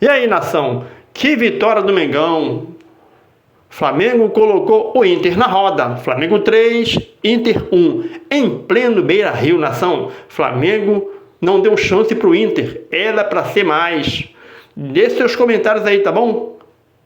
E aí, nação, que vitória do Mengão! Flamengo colocou o Inter na roda. Flamengo 3, Inter 1. Em pleno Beira-Rio, nação. Flamengo não deu chance pro Inter. Era para ser mais. Deixe seus comentários aí, tá bom?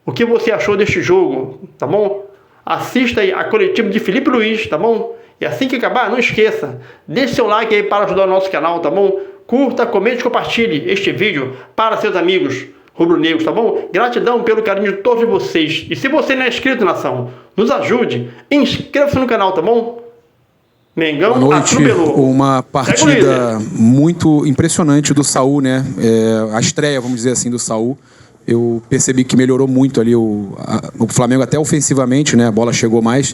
O que você achou deste jogo, tá bom? Assista aí a coletiva de Felipe Luiz, tá bom? E assim que acabar, não esqueça. Deixe seu like aí para ajudar o nosso canal, tá bom? Curta, comente e compartilhe este vídeo para seus amigos rubro-negros, tá bom? Gratidão pelo carinho de todos vocês. E se você não é inscrito, nação, nos ajude. Inscreva-se no canal, tá bom? Mengão Boa noite. Atropelou. Uma partida muito impressionante do Saul, né? A estreia, vamos dizer assim, do Saul. Eu percebi que melhorou muito ali o Flamengo, até ofensivamente, né? A bola chegou mais.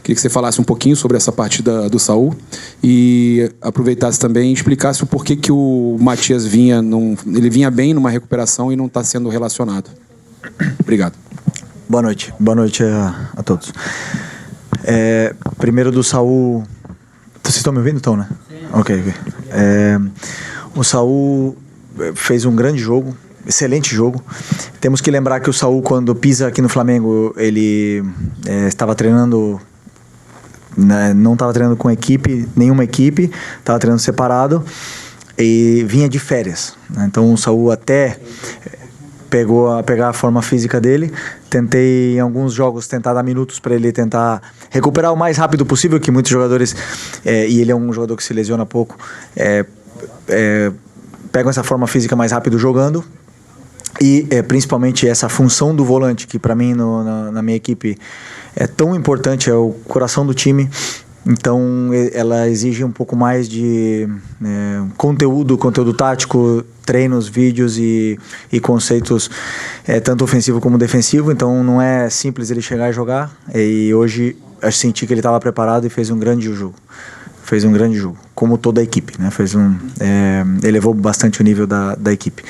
Queria que você falasse um pouquinho sobre essa partida do Saul e aproveitasse também e explicasse o porquê que o Matias ele vinha bem numa recuperação e não está sendo relacionado. Obrigado. Boa noite a todos. Primeiro do Saul. Vocês estão me ouvindo, então, né? Sim. Ok. O Saul fez um grande jogo. Excelente jogo. Temos que lembrar que o Saul, quando pisa aqui no Flamengo, ele estava treinando, né, não estava treinando com nenhuma equipe, estava treinando separado e vinha de férias, né? Então o Saul até pegar a forma física dele. Tentei em alguns jogos tentar dar minutos para ele tentar recuperar o mais rápido possível, que muitos jogadores, e ele é um jogador que se lesiona pouco, pegam essa forma física mais rápido jogando. E principalmente essa função do volante, que para mim na minha equipe é tão importante, é o coração do time. Então ela exige um pouco mais de conteúdo tático, treinos, vídeos e conceitos tanto ofensivo como defensivo. Então não é simples ele chegar e jogar. E hoje eu senti que ele estava preparado e fez um grande jogo. Como toda a equipe, né? Elevou bastante o nível da equipe.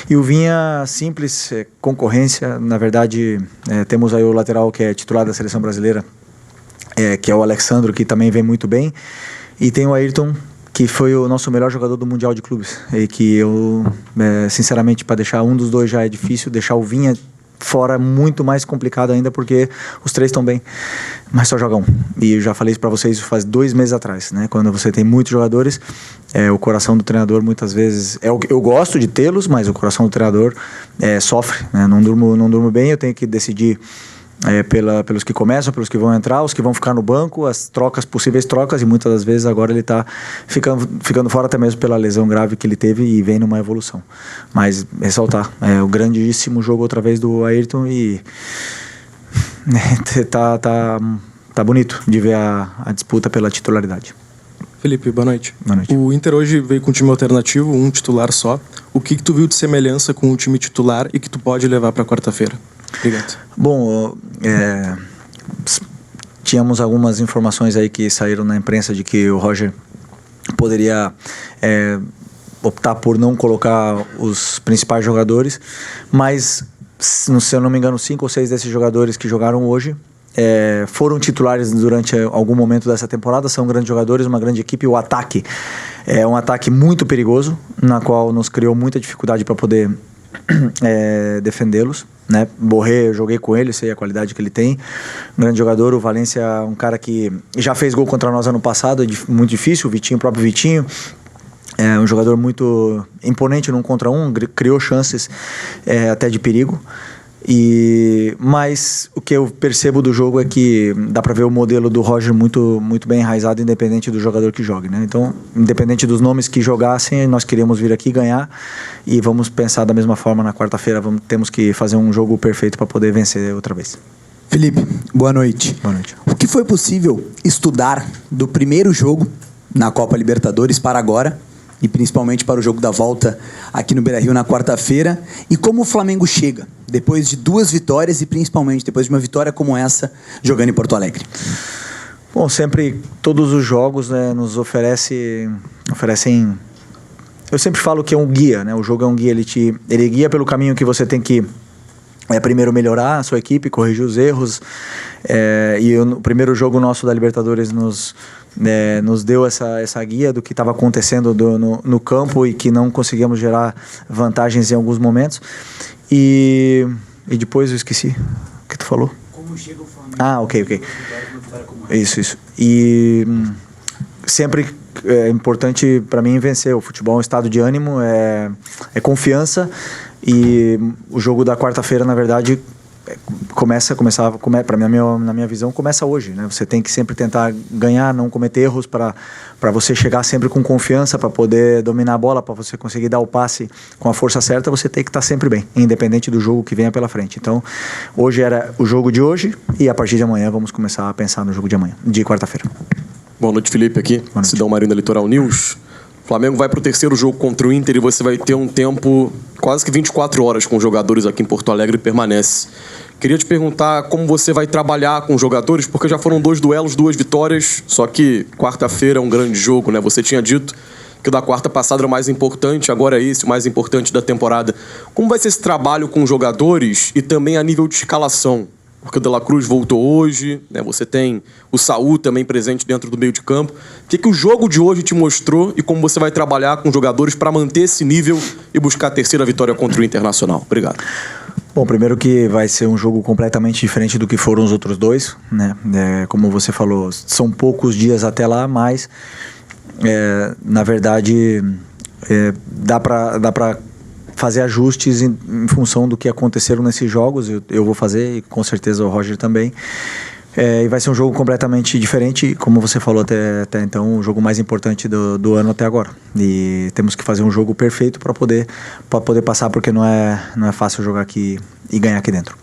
E o Vinha, simples, concorrência. Na verdade, temos aí o lateral que é titular da seleção brasileira, que é o Alexandro, que também vem muito bem. E tem o Ayrton, que foi o nosso melhor jogador do Mundial de Clubes. E que eu, sinceramente, para deixar um dos dois já é difícil, deixar o Vinha fora é muito mais complicado ainda, porque os três estão bem, mas só jogam. E eu já falei isso para vocês faz 2 meses atrás, né? Quando você tem muitos jogadores, o coração do treinador muitas vezes eu gosto de tê-los, mas o coração do treinador sofre, né? Não durmo bem, eu tenho que decidir pelos que começam, pelos que vão entrar, os que vão ficar no banco, as possíveis trocas, e muitas das vezes agora ele está ficando fora até mesmo pela lesão grave que ele teve e vem numa evolução. Mas ressaltar, o grandíssimo jogo outra vez do Ayrton e tá bonito de ver a disputa pela titularidade. Felipe, boa noite. Boa noite. O Inter hoje veio com um time alternativo, um titular só. O que tu viu de semelhança com o time titular e que tu pode levar para quarta-feira? Obrigado. Bom, tínhamos algumas informações aí que saíram na imprensa de que o Roger poderia optar por não colocar os principais jogadores, mas, se eu não me engano, 5 ou 6 desses jogadores que jogaram hoje foram titulares durante algum momento dessa temporada. São grandes jogadores, uma grande equipe. O ataque é um ataque muito perigoso, na qual nos criou muita dificuldade para poder defendê-los, né? Borré, eu joguei com ele, sei a qualidade que ele tem, um grande jogador. O Valência, um cara que já fez gol contra nós ano passado, muito difícil. O próprio Vitinho, é um jogador muito imponente num contra um, criou chances até de perigo. Mas o que eu percebo do jogo é que dá para ver o modelo do Roger muito, muito bem enraizado, independente do jogador que jogue, né? Então, independente dos nomes que jogassem, nós queríamos vir aqui ganhar e vamos pensar da mesma forma na quarta-feira. Temos que fazer um jogo perfeito para poder vencer outra vez. Felipe, boa noite. Boa noite. O que foi possível estudar do primeiro jogo na Copa Libertadores para agora, e principalmente para o jogo da volta aqui no Beira-Rio na quarta-feira, e como o Flamengo chega depois de 2 vitórias e principalmente depois de uma vitória como essa, jogando em Porto Alegre? Bom, sempre todos os jogos, né, nos oferecem. Eu sempre falo que é um guia, né? O jogo é um guia, ele guia pelo caminho que você tem que primeiro melhorar a sua equipe, corrigir os erros. O primeiro jogo nosso da Libertadores nos deu essa guia do que estava acontecendo no campo e que não conseguíamos gerar vantagens em alguns momentos. E depois eu esqueci o que tu falou. Como chega o Flamengo? Ok. Isso. E sempre é importante para mim vencer. O futebol é um estado de ânimo, é confiança. E o jogo da quarta-feira, na verdade, na minha visão, começa hoje, né? Você tem que sempre tentar ganhar, não cometer erros para você chegar sempre com confiança, para poder dominar a bola, para você conseguir dar o passe com a força certa. Você tem que estar sempre bem, independente do jogo que venha pela frente. Então, hoje era o jogo de hoje e a partir de amanhã vamos começar a pensar no jogo de amanhã, de quarta-feira. Boa noite, Felipe, aqui, Sidão Marinho da Litoral News. O Flamengo vai para o terceiro jogo contra o Inter e você vai ter um tempo quase que 24 horas com os jogadores aqui em Porto Alegre e permanece. Queria te perguntar como você vai trabalhar com os jogadores, porque já foram 2 duelos, 2 vitórias, só que quarta-feira é um grande jogo, né? Você tinha dito que o da quarta passada era o mais importante, agora é esse o mais importante da temporada. Como vai ser esse trabalho com os jogadores e também a nível de escalação? Porque o De La Cruz voltou hoje, né? Você tem o Saúl também presente dentro do meio de campo. O que o jogo de hoje te mostrou e como você vai trabalhar com os jogadores para manter esse nível e buscar a terceira vitória contra o Internacional? Obrigado. Bom, primeiro que vai ser um jogo completamente diferente do que foram os outros dois, né? Como você falou, são poucos dias até lá, mas na verdade dá para fazer ajustes em função do que aconteceram nesses jogos. Eu vou fazer e com certeza o Roger também. E vai ser um jogo completamente diferente, como você falou até então, o jogo mais importante do ano até agora. E temos que fazer um jogo perfeito para poder passar, porque não é fácil jogar aqui e ganhar aqui dentro.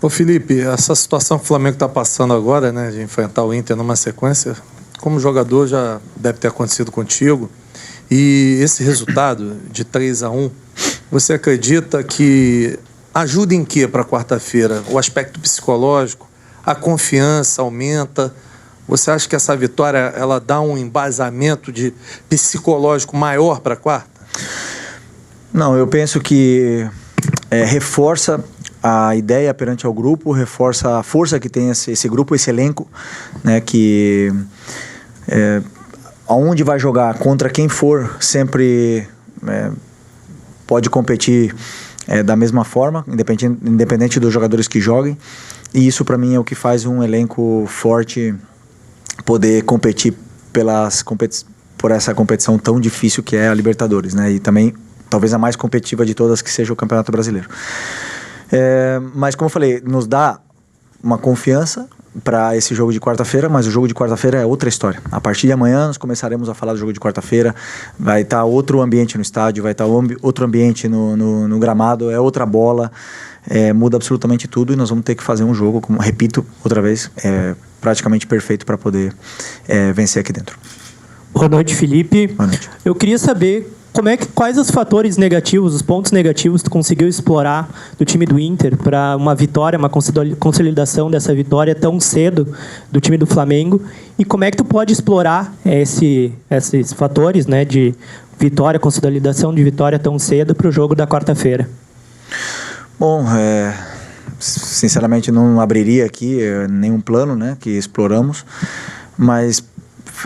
Ô Felipe, essa situação que o Flamengo está passando agora, né, de enfrentar o Inter numa sequência, como jogador já deve ter acontecido contigo. E esse resultado de 3-1, você acredita que ajuda em quê para quarta-feira? O aspecto psicológico? A confiança aumenta? Você acha que essa vitória ela dá um embasamento de psicológico maior para a quarta? Não, eu penso que reforça a ideia perante ao grupo, reforça a força que tem esse grupo, esse elenco, né, que aonde vai jogar, contra quem for, sempre pode competir da mesma forma, independente dos jogadores que joguem. E isso, para mim, é o que faz um elenco forte poder competir por essa competição tão difícil que é a Libertadores, né? E também, talvez a mais competitiva de todas, que seja o Campeonato Brasileiro. Mas, como eu falei, nos dá uma confiança para esse jogo de quarta-feira, mas o jogo de quarta-feira é outra história. A partir de amanhã nós começaremos a falar do jogo de quarta-feira, vai estar outro ambiente no estádio, vai estar outro ambiente no gramado, é outra bola, muda absolutamente tudo e nós vamos ter que fazer um jogo, como repito outra vez, praticamente perfeito para poder vencer aqui dentro. Boa noite, Felipe. Boa noite. Eu queria saber quais os fatores negativos, os pontos negativos que tu conseguiu explorar do time do Inter para uma vitória, uma consolidação dessa vitória tão cedo do time do Flamengo, e como é que tu pode explorar esses fatores, né, de vitória, consolidação de vitória tão cedo para o jogo da quarta-feira? Bom, sinceramente não abriria aqui nenhum plano, né, que exploramos, mas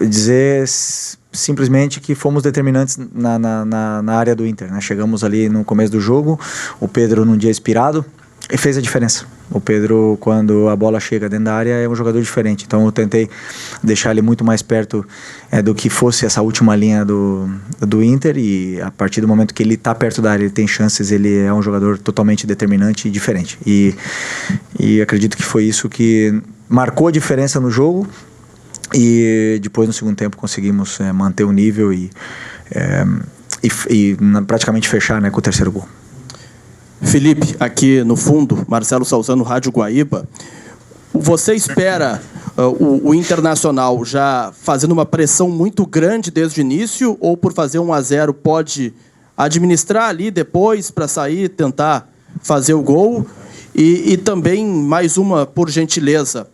dizer simplesmente que fomos determinantes na área do Inter, né? Chegamos ali no começo do jogo, o Pedro num dia inspirado e fez a diferença. O Pedro, quando a bola chega dentro da área, é um jogador diferente, então eu tentei deixar ele muito mais perto do que fosse essa última linha do Inter, e a partir do momento que ele está perto da área, ele tem chances, ele é um jogador totalmente determinante e diferente, e acredito que foi isso que marcou a diferença no jogo. E depois, no segundo tempo, conseguimos manter o nível e praticamente fechar, né, com o terceiro gol. Felipe, aqui no fundo, Marcelo Salzano, Rádio Guaíba. Você espera o Internacional já fazendo uma pressão muito grande desde o início, ou por fazer 1-0 pode administrar ali depois para sair, tentar fazer o gol? E também, mais uma, por gentileza,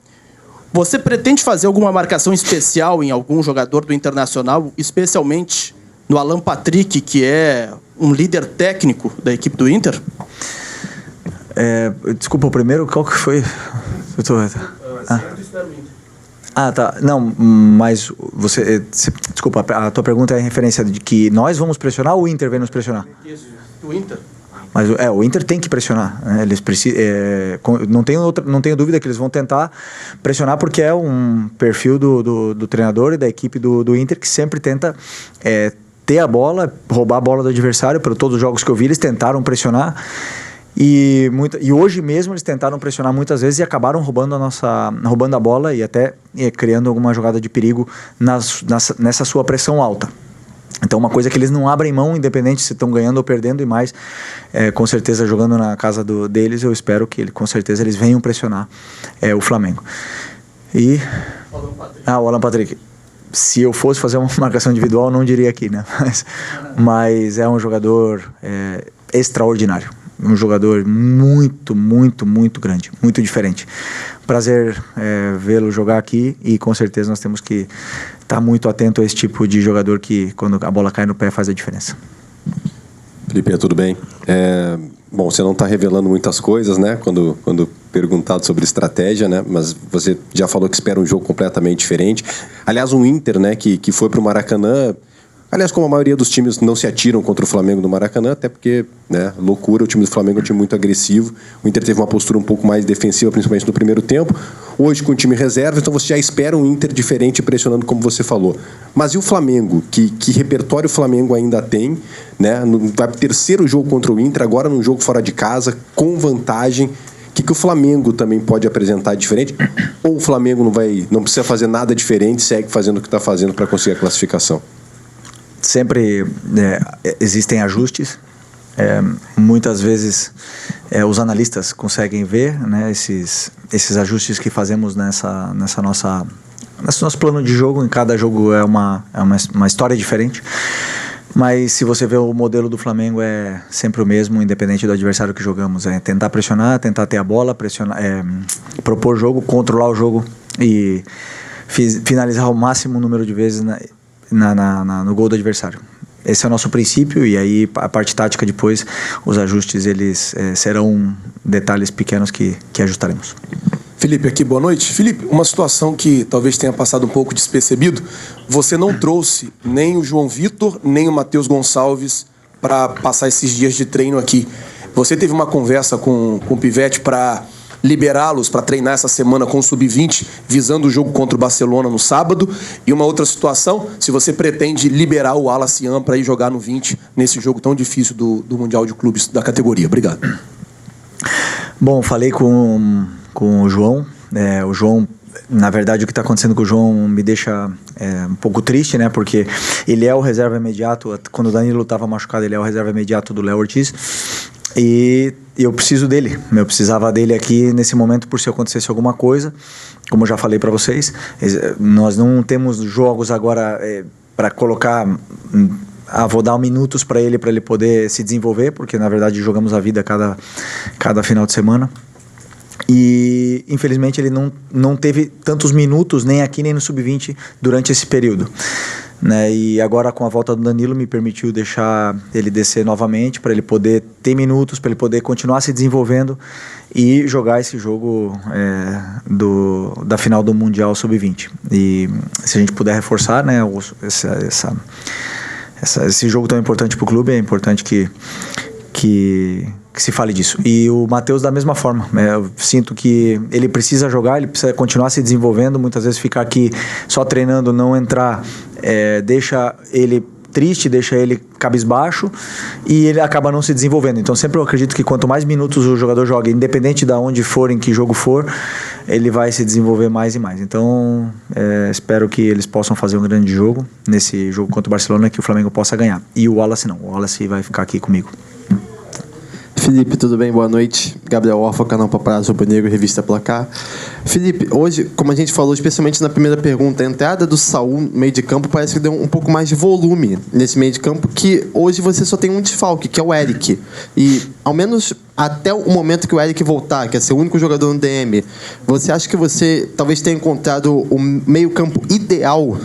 você pretende fazer alguma marcação especial em algum jogador do Internacional, especialmente no Alan Patrick, que é um líder técnico da equipe do Inter? Desculpa, o primeiro, qual que foi? Tá. Não, mas desculpa, a tua pergunta é em referência de que nós vamos pressionar ou o Inter vem nos pressionar? O Inter. Mas o Inter tem que pressionar, né? Eles não tenho dúvida que eles vão tentar pressionar, porque é um perfil do treinador e da equipe do Inter que sempre tenta ter a bola, roubar a bola do adversário. Por todos os jogos que eu vi, eles tentaram pressionar. E hoje mesmo eles tentaram pressionar muitas vezes e acabaram roubando a bola e até criando alguma jogada de perigo nessa sua pressão alta. Então, uma coisa que eles não abrem mão, independente se estão ganhando ou perdendo, e mais, com certeza, jogando na casa deles, eu espero que, com certeza, eles venham pressionar o Flamengo. E... o Alan Patrick. Se eu fosse fazer uma marcação individual, não diria aqui, né? Mas é um jogador extraordinário. Um jogador muito, muito, muito grande, muito diferente. Prazer vê-lo jogar aqui e com certeza nós temos que estar muito atento a esse tipo de jogador que, quando a bola cai no pé, faz a diferença. Felipe, tudo bem? Bom, você não está revelando muitas coisas, né? Quando perguntado sobre estratégia, né? Mas você já falou que espera um jogo completamente diferente. Aliás, um Inter, né? Que foi para o Maracanã. Aliás, como a maioria dos times não se atiram contra o Flamengo no Maracanã, até porque, né, loucura, o time do Flamengo é um time muito agressivo. O Inter teve uma postura um pouco mais defensiva, principalmente no primeiro tempo. Hoje, com o time reserva, então você já espera um Inter diferente, pressionando, como você falou. Mas e o Flamengo? Que repertório o Flamengo ainda tem? Né? Vai pro terceiro jogo contra o Inter, agora num jogo fora de casa, com vantagem. O que o Flamengo também pode apresentar diferente? Ou o Flamengo não precisa fazer nada diferente, segue fazendo o que está fazendo para conseguir a classificação? Sempre existem ajustes. Muitas vezes os analistas conseguem ver, né, esses ajustes que fazemos nesse nosso plano de jogo. Em cada jogo é uma história diferente. Mas se você vê o modelo do Flamengo, é sempre o mesmo, independente do adversário que jogamos. É tentar pressionar, tentar ter a bola, propor jogo, controlar o jogo e finalizar o máximo número de vezes no gol do adversário. Esse é o nosso princípio, e aí a parte tática depois, os ajustes, eles serão detalhes pequenos que ajustaremos. Felipe, aqui, boa noite. Felipe, uma situação que talvez tenha passado um pouco despercebido, você não trouxe nem o João Vitor, nem o Matheus Gonçalves para passar esses dias de treino aqui. Você teve uma conversa com o Pivete para liberá-los para treinar essa semana com o Sub-20, visando o jogo contra o Barcelona no sábado? E uma outra situação, se você pretende liberar o Wallace Yan para ir jogar no 20 nesse jogo tão difícil do Mundial de Clubes da categoria. Obrigado. Bom, falei com o João. O João, na verdade, o que está acontecendo com o João me deixa um pouco triste, né? Porque ele é o reserva imediato. Quando o Danilo estava machucado, ele é o reserva imediato do Léo Ortiz. E eu preciso dele. Eu precisava dele aqui nesse momento por se acontecesse alguma coisa. Como eu já falei para vocês, nós não temos jogos agora para colocar... vou dar minutos para ele poder se desenvolver, porque na verdade jogamos a vida cada final de semana. E infelizmente ele não teve tantos minutos nem aqui nem no Sub-20 durante esse período, né? E agora, com a volta do Danilo, me permitiu deixar ele descer novamente para ele poder ter minutos, para ele poder continuar se desenvolvendo e jogar esse jogo da final do Mundial Sub-20. E se a gente puder reforçar, né, esse jogo tão importante para o clube, é importante que se fale disso. E o Matheus da mesma forma, eu sinto que ele precisa jogar, ele precisa continuar se desenvolvendo. Muitas vezes ficar aqui só treinando, não entrar, deixa ele triste, deixa ele cabisbaixo e ele acaba não se desenvolvendo. Então sempre eu acredito que quanto mais minutos o jogador joga, independente de onde for, em que jogo for, ele vai se desenvolver mais e mais. Então espero que eles possam fazer um grande jogo nesse jogo contra o Barcelona, que o Flamengo possa ganhar. E o Wallace não, o Wallace vai ficar aqui comigo. Felipe, tudo bem? Boa noite. Gabriel Orfa, canal Paparazzo Rubro Negro, revista Placar. Felipe, hoje, como a gente falou, especialmente na primeira pergunta, a entrada do Saul no meio de campo parece que deu um pouco mais de volume nesse meio de campo, que hoje você só tem um desfalque, que é o Eric. E, ao menos até o momento que o Eric voltar, que é ser o único jogador no DM, você acha que você talvez tenha encontrado o meio campo ideal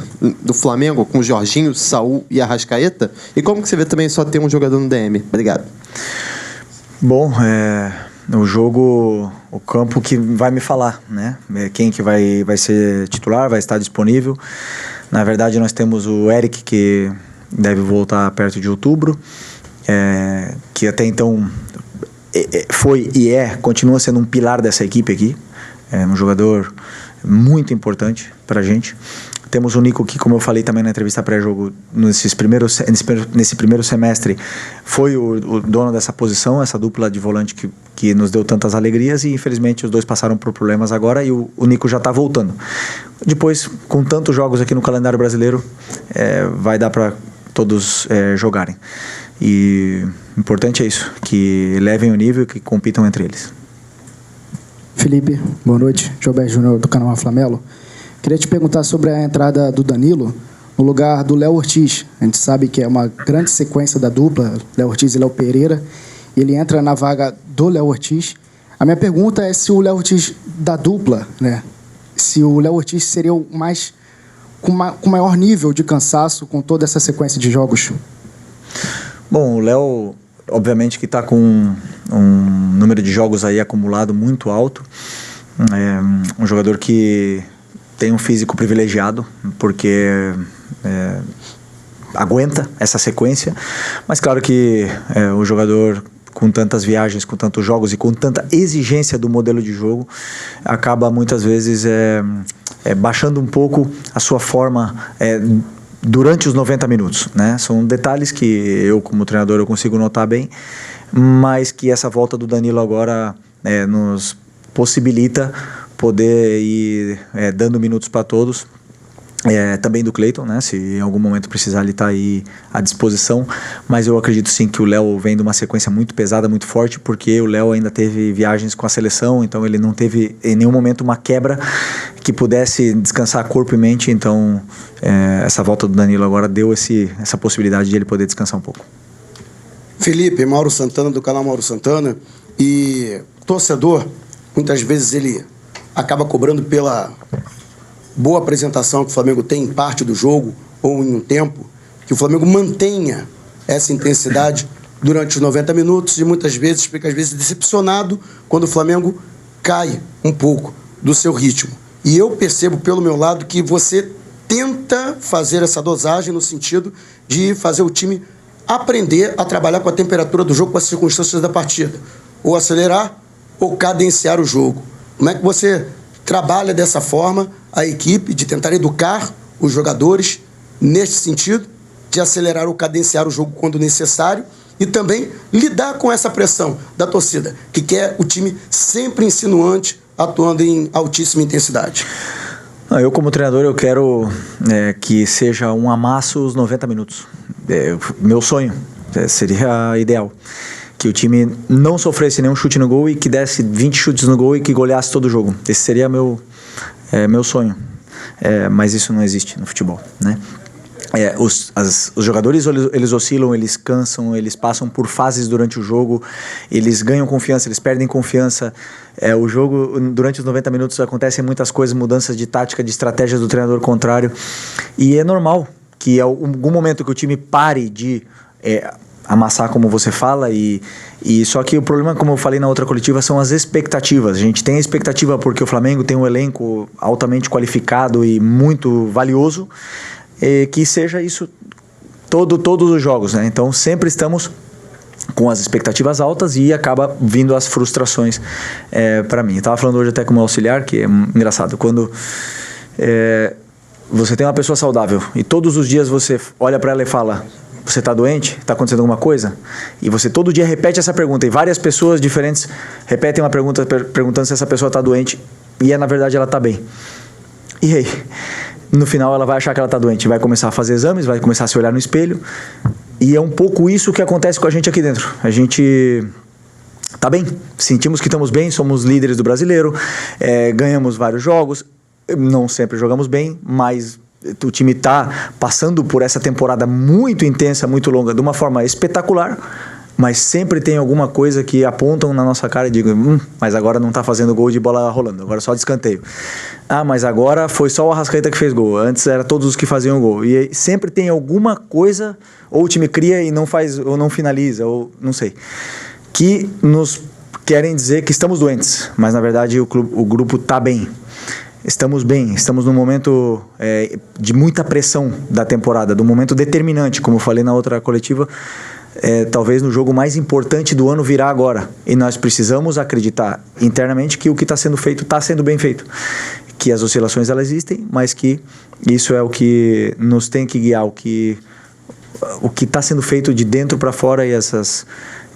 do Flamengo, com o Jorginho, Saul e Arrascaeta? E como que você vê também só ter um jogador no DM? Obrigado. Bom, o jogo, o campo que vai me falar, né? Quem que vai ser titular, vai estar disponível. Na verdade, nós temos o Eric, que deve voltar perto de outubro, que até então foi e continua sendo um pilar dessa equipe aqui. É um jogador muito importante pra gente. Temos o Nico, que, como eu falei também na entrevista pré-jogo, nesse primeiro semestre, foi o dono dessa posição, essa dupla de volante que nos deu tantas alegrias, e infelizmente os dois passaram por problemas agora, e o Nico já está voltando. Depois, com tantos jogos aqui no calendário brasileiro, vai dar para todos jogarem. E o importante é isso, que levem o nível e que compitam entre eles. Felipe, boa noite. Gilberto Júnior, do canal Flamelo. Queria te perguntar sobre a entrada do Danilo no lugar do Léo Ortiz. A gente sabe que é uma grande sequência da dupla, Léo Ortiz e Léo Pereira. Ele entra na vaga do Léo Ortiz. A minha pergunta é se o Léo Ortiz da dupla, né? Se o Léo Ortiz seria o mais com maior nível de cansaço com toda essa sequência de jogos. Bom, o Léo, obviamente que está com um número de jogos aí acumulado muito alto. É um jogador que tem um físico privilegiado, porque aguenta essa sequência, mas claro que o jogador com tantas viagens, com tantos jogos e com tanta exigência do modelo de jogo, acaba muitas vezes baixando um pouco a sua forma durante os 90 minutos, né? São detalhes que eu, como treinador, eu consigo notar bem, mas que essa volta do Danilo agora nos possibilita poder ir dando minutos para todos, também do Cleiton, né? Se em algum momento precisar, ele está aí à disposição, mas eu acredito sim que o Léo vem de uma sequência muito pesada, muito forte, porque o Léo ainda teve viagens com a seleção, então ele não teve em nenhum momento uma quebra que pudesse descansar corpo e mente, então essa volta do Danilo agora deu essa possibilidade de ele poder descansar um pouco. Felipe, Mauro Santana, do canal Mauro Santana, e torcedor, muitas vezes ele acaba cobrando pela boa apresentação que o Flamengo tem em parte do jogo ou em um tempo, que o Flamengo mantenha essa intensidade durante os 90 minutos e muitas vezes fica decepcionado quando o Flamengo cai um pouco do seu ritmo. E eu percebo pelo meu lado que você tenta fazer essa dosagem no sentido de fazer o time aprender a trabalhar com a temperatura do jogo, com as circunstâncias da partida, ou acelerar ou cadenciar o jogo. Como é que você trabalha dessa forma a equipe, de tentar educar os jogadores neste sentido, de acelerar ou cadenciar o jogo quando necessário e também lidar com essa pressão da torcida, que quer o time sempre insinuante, atuando em altíssima intensidade? Eu, como treinador, eu quero que seja um amasso os 90 minutos. Meu sonho seria ideal. Que o time não sofresse nenhum chute no gol e que desse 20 chutes no gol e que goleasse todo o jogo. Esse seria meu sonho. Mas isso não existe no futebol, né? Os jogadores, eles oscilam, eles cansam, eles passam por fases durante o jogo, eles ganham confiança, eles perdem confiança. O jogo, durante os 90 minutos, acontecem muitas coisas, mudanças de tática, de estratégia do treinador contrário. E é normal que em algum momento que o time pare de amassar, como você fala, e só que o problema, como eu falei na outra coletiva, são as expectativas. A gente tem a expectativa porque o Flamengo tem um elenco altamente qualificado e muito valioso, que seja isso todos os jogos, né? Então sempre estamos com as expectativas altas e acaba vindo as frustrações para mim. Eu estava falando hoje até com o meu auxiliar, que é engraçado, quando você tem uma pessoa saudável e todos os dias você olha para ela e fala: você está doente? Está acontecendo alguma coisa? E você todo dia repete essa pergunta e várias pessoas diferentes repetem uma pergunta perguntando se essa pessoa está doente e na verdade ela está bem. E aí, no final ela vai achar que ela está doente, vai começar a fazer exames, vai começar a se olhar no espelho, e é um pouco isso que acontece com a gente aqui dentro. A gente está bem, sentimos que estamos bem, somos líderes do Brasileiro, ganhamos vários jogos, não sempre jogamos bem, mas o time está passando por essa temporada muito intensa, muito longa, de uma forma espetacular, mas sempre tem alguma coisa que apontam na nossa cara e digam: mas agora não está fazendo gol de bola rolando, agora só de escanteio. Mas agora foi só o Arrascaeta que fez gol, antes era todos os que faziam gol. E sempre tem alguma coisa, ou o time cria e não faz, ou não finaliza, ou não sei, que nos querem dizer que estamos doentes, mas na verdade o grupo está bem. Estamos bem, estamos num momento de muita pressão da temporada, de um momento determinante, como eu falei na outra coletiva, talvez no jogo mais importante do ano virá agora. E nós precisamos acreditar internamente que o que está sendo feito está sendo bem feito. Que as oscilações elas existem, mas que isso é o que nos tem que guiar, o que está sendo feito de dentro para fora e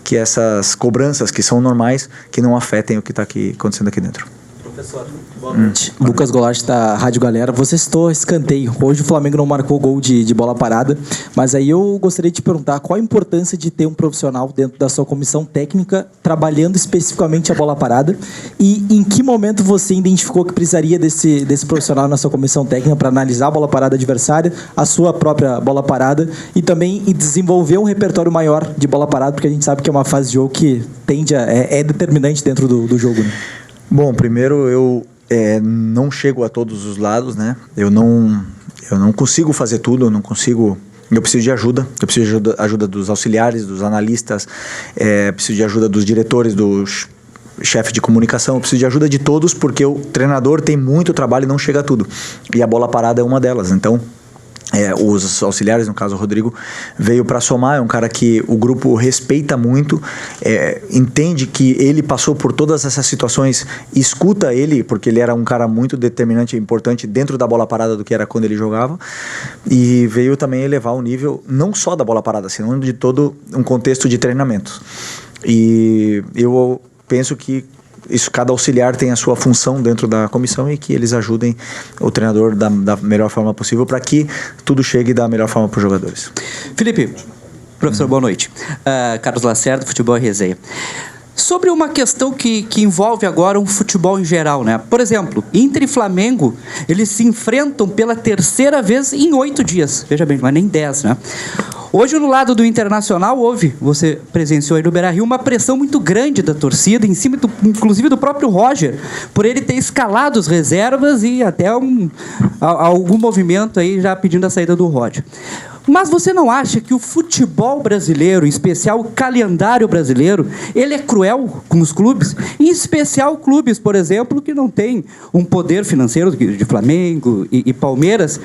que essas cobranças que são normais, que não afetem o que está acontecendo aqui dentro. Professor, boa noite. Lucas Goulart da Rádio Galera. Você citou escanteio. Hoje o Flamengo não marcou gol de bola parada, mas aí eu gostaria de te perguntar qual a importância de ter um profissional dentro da sua comissão técnica trabalhando especificamente a bola parada e em que momento você identificou que precisaria desse profissional na sua comissão técnica para analisar a bola parada adversária, a sua própria bola parada e também desenvolver um repertório maior de bola parada, porque a gente sabe que é uma fase de jogo que é determinante dentro do jogo, né? Bom, primeiro eu não chego a todos os lados, né? Eu não consigo fazer tudo, eu preciso de ajuda, eu preciso de ajuda dos auxiliares, dos analistas, preciso de ajuda dos diretores, dos chefes de comunicação, eu preciso de ajuda de todos, porque o treinador tem muito trabalho e não chega a tudo. E a bola parada é uma delas, então... os auxiliares, no caso o Rodrigo, veio para somar, é um cara que o grupo respeita muito, entende que ele passou por todas essas situações, escuta ele, porque ele era um cara muito determinante e importante dentro da bola parada do que era quando ele jogava, e veio também elevar o nível, não só da bola parada, senão de todo um contexto de treinamento. E eu penso que cada auxiliar tem a sua função dentro da comissão e que eles ajudem o treinador da melhor forma possível para que tudo chegue da melhor forma para os jogadores. Felipe, professor, boa noite. Carlos Lacerda, Futebol e Resenha. Sobre uma questão que envolve agora o futebol em geral, né? Por exemplo, Inter e Flamengo, eles se enfrentam pela terceira vez em 8 dias. Veja bem, mas nem 10, né? Hoje, no lado do Internacional, você presenciou aí no Beira-Rio, uma pressão muito grande da torcida, em cima, inclusive, do próprio Roger, por ele ter escalado as reservas e até algum movimento aí já pedindo a saída do Roger. Mas você não acha que o futebol brasileiro, em especial o calendário brasileiro, ele é cruel com os clubes? Em especial clubes, por exemplo, que não têm um poder financeiro de Flamengo e Palmeiras.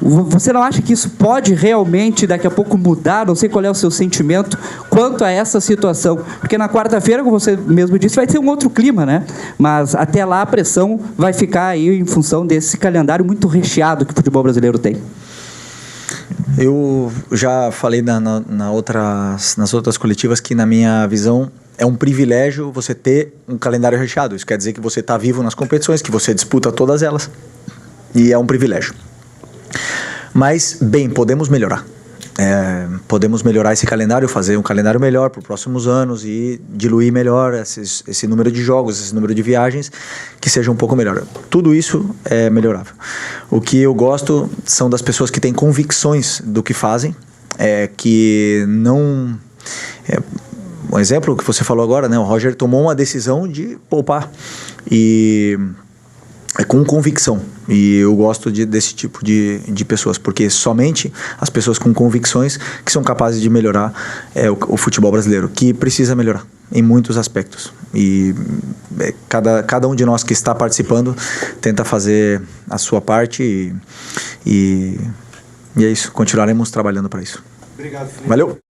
Você não acha que isso pode realmente, daqui a pouco, mudar? Não sei qual é o seu sentimento quanto a essa situação. Porque na quarta-feira, como você mesmo disse, vai ser um outro clima, né? Mas até lá a pressão vai ficar aí em função desse calendário muito recheado que o futebol brasileiro tem. Eu já falei nas outras coletivas que, na minha visão, é um privilégio você ter um calendário recheado. Isso quer dizer que você está vivo nas competições, que você disputa todas elas. E é um privilégio. Mas, bem, podemos melhorar. Podemos melhorar esse calendário, fazer um calendário melhor para os próximos anos e diluir melhor esse número de jogos, esse número de viagens, que seja um pouco melhor. Tudo isso é melhorável. O que eu gosto são das pessoas que têm convicções do que fazem, que não... um exemplo que você falou agora, né? O Roger tomou uma decisão de poupar e... com convicção, e eu gosto desse tipo de pessoas, porque somente as pessoas com convicções que são capazes de melhorar o futebol brasileiro, que precisa melhorar em muitos aspectos, e cada um de nós que está participando tenta fazer a sua parte e é isso, continuaremos trabalhando para isso. Obrigado, Felipe. Valeu!